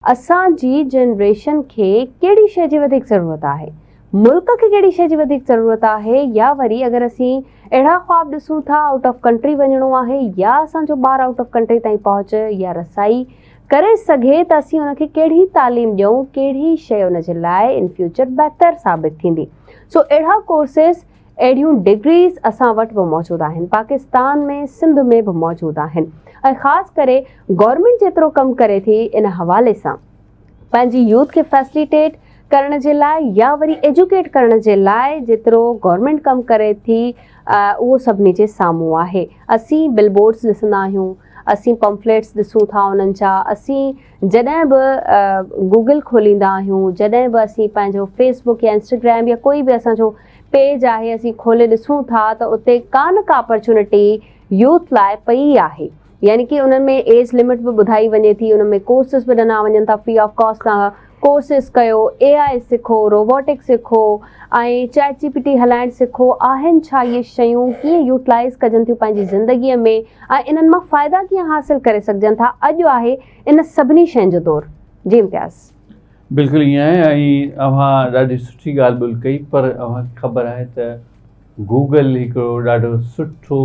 असांजी जनरेशन खे कहिड़ी शइ जी वधीक ज़रूरत आहे, मुल्क खे कहिड़ी शइ जी वधीक ज़रूरत आहे, या वरी अगरि असीं अहिड़ा ख्वाब ॾिसूं था आउट ऑफ कंट्री वञिणो आहे या असांजो ॿारु आउट ऑफ कंट्री ताईं पहुच या रसाई करे सघे त असीं उनखे कहिड़ी तालीम ॾियूं, कहिड़ी शइ उन जे लाइ इन फ्यूचर बहितर साबित थींदी। सो अहिड़ा कोर्सिस अहिड़ियूं डिग्रीज़ असां वटि बि मौजूदु आहिनि, पाकिस्तान में सिंध में बि मौजूदु आहिनि। ऐं ख़ासि करे गवर्नमेंट जेतिरो कमु करे थी इन हवाले सां पंहिंजी यूथ खे फैसिलिटेट करण जे लाइ या वरी एजुकेट करण जे लाइ जेतिरो गवर्नमेंट कमु करे थी उहो सभिनी जे साम्हूं आहे। असीं बिलबोर्ड्स ॾिसंदा आहियूं, असीं पम्फलेट्स ॾिसूं था उन्हनि जा, असीं जॾहिं बि गूगल खोलींदा आहियूं, जॾहिं बि असीं पंहिंजो फेसबुक या इंस्टाग्राम या कोई बि असांजो पेज आहे असीं खोले ॾिसूं था त उते का न का अपॉर्चुनिटी यूथ लाइ पई आहे। यानी कि उन्हनि में एज लिमिट बि ॿुधाई वञे थी, उन में कोर्सिस बि ॾिना वञनि था फ्री ऑफ कॉस्ट। तव्हां कोर्सिस कयो, AI सिखो, रोबोटिक्स सिखो ऐं ChatGPT हलाइणु सिखो। आहिनि छा इहे शयूं, कीअं यूटिलाइज़ कजनि थियूं पंहिंजी ज़िंदगीअ में ऐं इन्हनि मां फ़ाइदा कीअं हासिलु करे सघजनि था, अॼु आहे इन सभिनी शयुनि जो दौरु। जी इम्तियाज़। बिल्कुलु ईअं आहे। ऐं अव्हां ॾाढी सुठी ॻाल्हि ॿोल कई, पर अव्हांखे ख़बर आहे त गूगल हिकिड़ो ॾाढो सुठो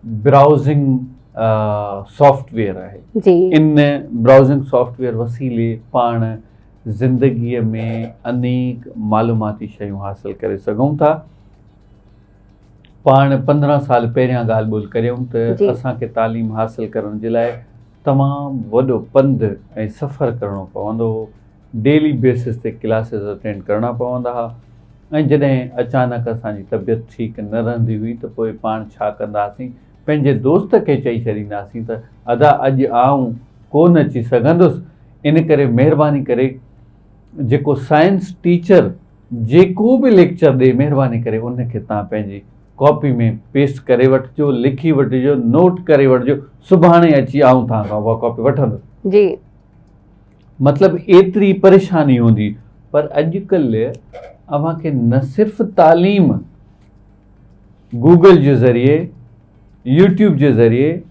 ब्राउज़िंग सॉफ्टवेयर आहे। जी। इन ब्राउज़िंग सॉफ्टवेयर वसीले पाण ज़िंदगीअ में अनेक मालूमाती शयूं हासिलु करे सघूं था। पाण 15 साल पहिरियां ॻाल्हि ॿोल करियूं त असांखे तालीम हासिलु करण जे लाइ तमामु वॾो पंधु ऐं सफ़र करिणो पवंदो हो। डेली बेसिस ते क्लासिस अटेंड करणा पवंदा हुआ। ऐं जॾहिं अचानक असांजी तबियत ठीकु न रहंदी हुई त पोइ पाण छा कंदासीं, पंहिंजे दोस्त खे चई छॾींदासीं त अदा अॼु आऊं कोन अची सघंदुसि, इन करे महिरबानी करे जेको साइंस टीचर जेको बि लेक्चर ॾे महिरबानी करे उनखे तव्हां पंहिंजी कॉपी में पेस्ट करे वठिजो, लिखी वठिजो, नोट करे वठिजो, सुभाणे अची आऊं तव्हां खां उहा कॉपी वठंदुसि। जी। मतिलबु एतिरी परेशानी हूंदी। पर अॼुकल्ह अव्हांखे न सिर्फ़ु तालीम गूगल जे ज़रिए, यूट्यूब जे ज़रिए,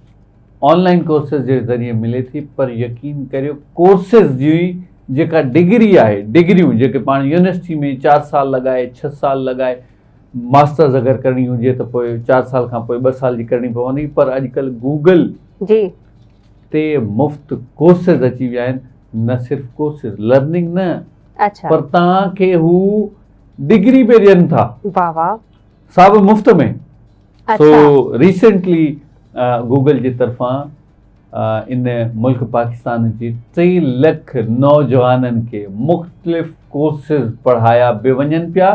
ऑनलाइन कोर्सिस जे ज़रिए मिले थी, पर यकीन करियो कोर्सिस जी जेका डिग्री आहे, डिग्रियूं जेके पाण यूनिवर्सिटी में 4 साल लॻाए 6 साल लॻाए मास्टर्स अगरि करणी हुजे त पोइ 4 साल खां पोइ 2 साल जी करणी पवंदी। पर अॼुकल्ह गूगल जी ते मुफ़्त कोर्सिस अची विया आहिनि। न सिर्फ़ु कोर्सिस लर्निंग न, पर तव्हांखे हू डिग्री बि ॾियनि था। वाह वाह। सा बि मुफ़्त में। सो रिसेंटली गूगल जी तरफ़ां इन मुल्क पाकिस्तान जी 3 लख नौजवाननि खे मुख़्तलिफ़ कोर्सिस पढ़ाया बि वञनि पिया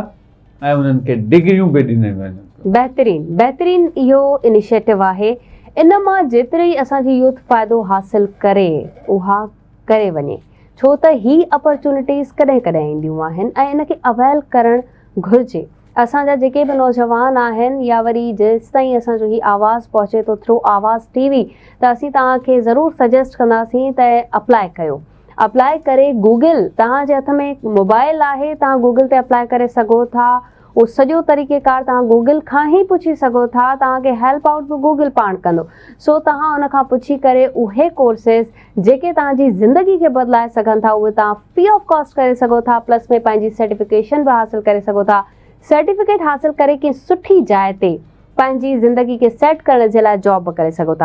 ऐं उन्हनि खे डिग्रियूं बि ॾिनियूं वञनि। बहितरीन बहितरीन इहो इनिशिएटिव आहे। इन मां जेतिरी असांजी यूथ फ़ाइदो हासिलु करे उहा करे वञे, छो त ही अपॉर्चुनिटीज़ कॾहिं कॾहिं ईंदियूं आहिनि ऐं इनखे अवेल करणु घुरिजे। असांजा जेके बि नौजवान आहिनि या वरी जेसि ताईं असांजो ही आवाज़ पहुचे थो थ्रू आवाज़ TV, त असीं तव्हांखे ज़रूरु सजेस्ट कंदासीं त अप्लाई कयो। अप्लाई करे गूगल, तव्हांजे हथ में मोबाइल आहे, तव्हां गूगल ते अप्लाई करे सघो था। उहो सॼो तरीक़ेकार तव्हां गूगल खां ई पुछी सघो था, तव्हांखे हेल्प आउट बि गूगल पाण कंदो। सो तव्हां उन खां पुछी करे उहे कोर्सिस जेके तव्हांजी ज़िंदगी खे बदिलाए सघनि था उहे तव्हां फ्री ऑफ कॉस्ट करे सघो था। प्लस में पंहिंजी सर्टिफिकेशन बि हासिलु करे सघो था। सर्टिफिकेट हासिलु करे कंहिं सुठी जाइ ते पंहिंजी ज़िंदगी खे सेट करण जे लाइ जॉब बि करे सघो था।